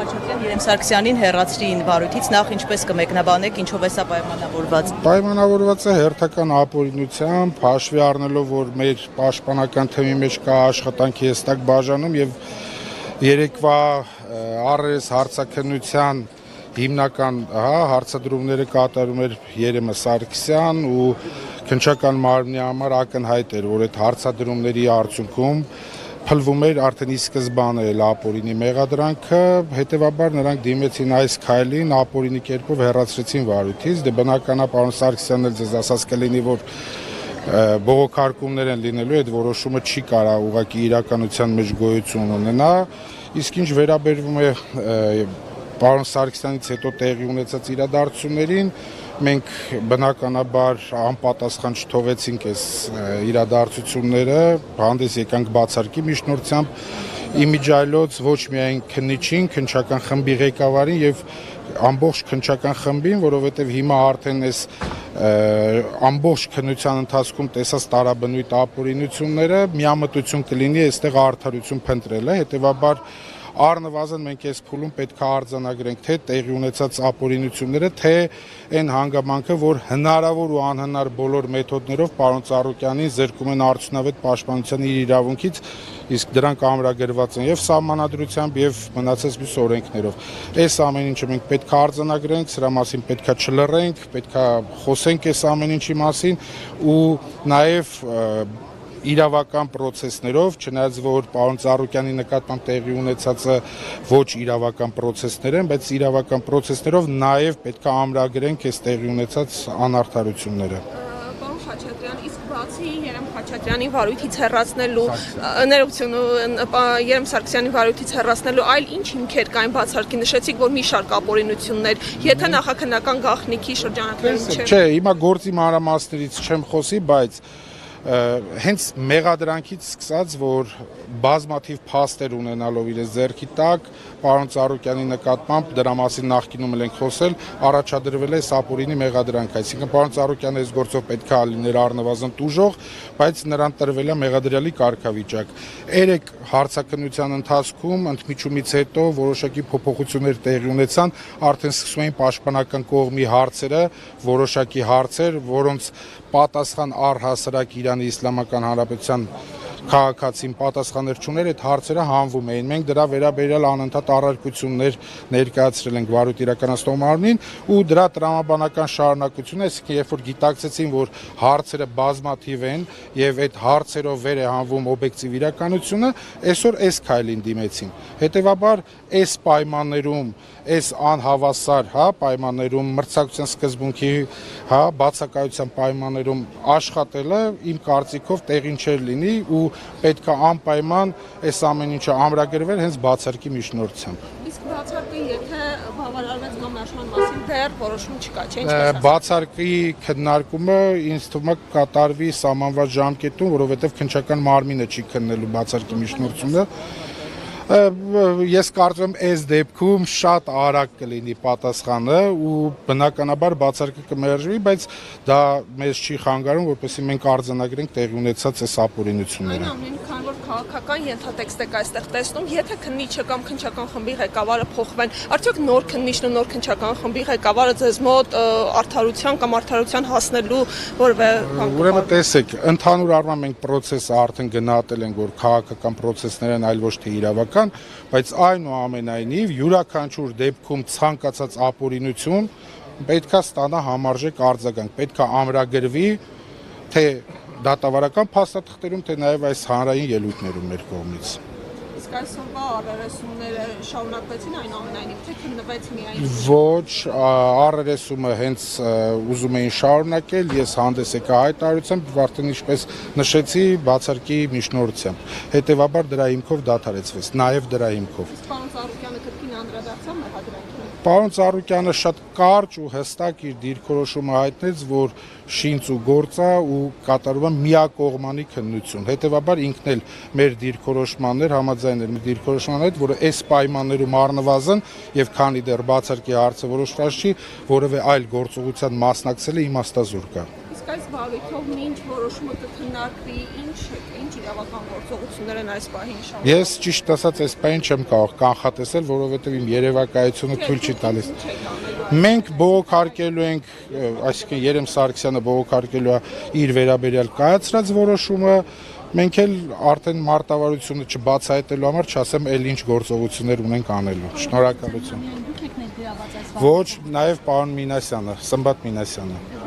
Խաչատրյան Երեմ Սարգսյանին հեռացրին վարույթից, նախ ինչպես կմեկնաբանեք, ինչով է սա պայմանավորված։ Պայմանավորված է հերթական ապօրինությամբ, հաշվի առնելով, որ մեր պաշտպանական թեմի մեջ կա աշխատանքի հստակ բաժանում եւ երեկվա առերես հարցաքննության հիմնական հարցադրումները կատարում էր Երեմը Սարգսյան ու քննչական մարմնի համար ակնհայտ էր, որ այդ հարցադրումների արդյունքում փլվում էր արդեն ի սկզբանե ապօրինի մեղադրանքը, հետևաբար նրանք դիմեցին այս քայլին, ապօրինի կերպով հեռացրեցին վարույթից, դե բնականաբար պարոն Սարգսյանն էլ ձեզ ասած կլինի, որ բողոքարկումներ են լինելու, այդ որոշումը չի կարող ուղղակի իրականության մեջ գոյություն ունենա, իսկ ինչ վերաբերվում է պարոն Սարգսյանից հետո տեղի ունեցած իրադարձություններին, մենք բնականաբար անպատասխան չթողեցինք այս իրադարձությունները, հանդես եկանք բացարկի միջնորդությամբ, իմիջիայլոց ոչ միայն քննիչին, քննչական խմբի ղեկավարին եւ ամբողջ քննչական խմբին, որովհետեւ հիմա արդեն այս ամբողջ քննության ընթացքում տեսած տարաբնույթ ապօրինությունները միամտություն կլինի այստեղ արդարություն փնտրելը, հետեւաբար առնվազն մենք այս փուլում պետք է արձանագրենք թե տեղի ունեցած ապօրինությունները, թե այն հանգամանքը, որ հնարավոր ու անհնար բոլոր մեթոդներով պարոն Ծառուկյանին զրկում են արդյունավետ պաշտպանության իր իրավունքից, իսկ դրանք ամրագրված են եւ սահմանադրությամբ եւ մնացած մյուս օրենքներով։ Այս ամեն ինչը մենք պետք է արձանագրենք, սրա մասին պետք է չլռենք, պետք է խոսենք այս ամեն ինչի մասին ու նաեւ իրավական process-ներով, չնայած որ պարոն Ծառուկյանի նկատմամբ տեղի ունեցածը ոչ իրավական process-ներ են, բայց իրավական process-ներով նաև պետք է ամրագրենք այս տեղի ունեցած անարդարությունները։ Պարոն Խաչատրյան, իսկ բացի Երեմ Խաչատրյանի վարույթից հեռացնելու, ներողություն, Երեմ Սարգսյանի վարույթից հեռացնելու, այլ ինչ հիմքեր կային բացարկի, նշեցիք, որ մի շարք ապօրինություններ, եթե նախաքննական գաղտնիքի շրջանակներում չէ։ Չէ, հիմա գործի մանրամասներից չեմ խոսի, բայց հենց մեղադրանքից սկսած, որ բազմաթիվ փաստեր ունենալով իրենց ձեռքի տակ, պարոն Ծառուկյանի նկատմամբ դրա մասին նախկինում ենք խոսել, առաջադրվել է ապօրինի մեղադրանք, այսինքն պարոն Ծառուկյանը այս գործով պետք է լիներ առնվազն տուժող, բայց նրան տրվել է մեղադրյալի կարգավիճակ։ 3 հարցաքննության ընթացքում ընդմիջումից հետո որոշակի փոփոխություններ տեղի ունեցան, արդեն սկսում էին պաշտպանական կողմի հարցերը, որոշակի հարցեր, որոնց պատասխան առհասարակ Իրանի Իսլամական Հանրապետության քաղաքացին պատասխաններ չուներ, այդ հարցերը հանվում էին։ Մենք դրա վերաբերյալ անընդհատ առարկություններ ներկայացրել ենք վարույթ իրականացնող մարմնին ու դրա տրամաբանական շարունակությունը, այսինքն երբ որ գիտակցեցին, որ հարցերը բազմաթիվ են եւ այդ հարցերով վեր է հանվում օբյեկտիվ իրականությունը, այսօր այս քայլին դիմեցին։ Հետևաբար այս պայմաններում, այս անհավասար, պայմաններում մրցակցության սկզբունքի, բացակայության պայմաններում աշխատելը իմ կարծիքով տեղին չէր լինի ու պետք է անպայման այս ամեն ինչը ամրագրվել հենց բացարկի միջնորդությամբ։ Իսկ բացարկի եթե բավարարվեց գամնաշման մասին դեռ որոշում չկա, չէ՞, ինչպես։ Բացարկի քննարկումը ինձ թվում է կատարվի սահմանված ժամկետում, որովհետև քննչական մարմինը չի քննելու բացարկի միջնորդությունը։ Ես կարծում եմ այս դեպքում շատ արագ կլինի պատասխանը ու բնականաբար բացարկը կմերժվի, բայց դա մեզ չի խանգարում, որպեսզի մենք արձանագրենք տեղի ունեցած այս ապօրինությունները։ Այնուամենայնիվ, քանի որ քաղաքական ենթատեքստ եք այստեղ տեսնում, եթե քննիչը կամ քննչական խմբի ղեկավարը փոխվեն, արդյոք նոր քննիչն ու նոր քննչական խմբի ղեկավարը ձեզ մոտ արդարության կամ արդարության հասնելու որևէ բան։ Ուրեմն տեսեք, ընդհանուր առմամբ մենք process-ը արդեն գնահատել ենք, որ քաղաքական process-ներ են, այլ ոչ թե իրավական, բայց այնուամենայնիվ յուրաքանչյուր դեպքում ցանկացած ապօրինություն պետք է ստանա համարժեք արձագանք, պետք է ամրագրվի թե դատավարական փաստաթղթերում, թե նաև այս հանրային ելույթներում մեր կողմից։ Իսկ այսօրվա առերեսումները շարունակվեցին այնուամենայնիվ, թե քննվեց միայն։ Ոչ, առերեսումը հենց ուզում էին շարունակել, ես հանդես եկա հայտարարությամբ, արդեն ինչպես նշեցի, բացարկի միջնորդությամբ։ Հետևաբար դրա հիմքով դադարեցվեց, նաև դրա հիմքով։ Պարոն Ծառուկյանը կրկին անդրադարձավ մեղադրանքին։ Պարոն Ծառուկյանը շատ կարճ ու հստակ իր դիրքորոշումը հայտնեց, որ շինց ու գործ է ու կատարում է միակողմանի քննություն։ Հետևաբար ինքն էլ մեր դիրքորոշմաններ համաձայն էր մեր դիրքորոշման հետ, որը այս պայմաններում առնվազն եւ քանի դեռ բացարկի հարցը որոշված չի, որևէ այլ գործողության մասնակցելը իմաստազուրկ է։ Իսկ իսկ այս վարույթով ինչ որոշումը կքննարկվի, ինչ իրավական գործողություններ են այս պահին շարունակվում։ Ես ճիշտ ասած այս պահին չեմ կարող կանխատեսել, որովհետև իմ երևակայությունը թույլ չի տալիս։ Մենք բողոքարկելու ենք, այսինքն Երեմ Սարգսյանը բողոքարկելու է իր վերաբերյալ կայացրած որոշումը, մենք էլ արդեն մարտավարությունը չբացահայտելու համար չասեմ էլ ինչ գործողություններ ունենք անելու։ Շնորհակալություն։ Դուք եք ներգրաված այս Ոչ, նաև պարոն Մինասյանը, Սմբատ Մինասյանը։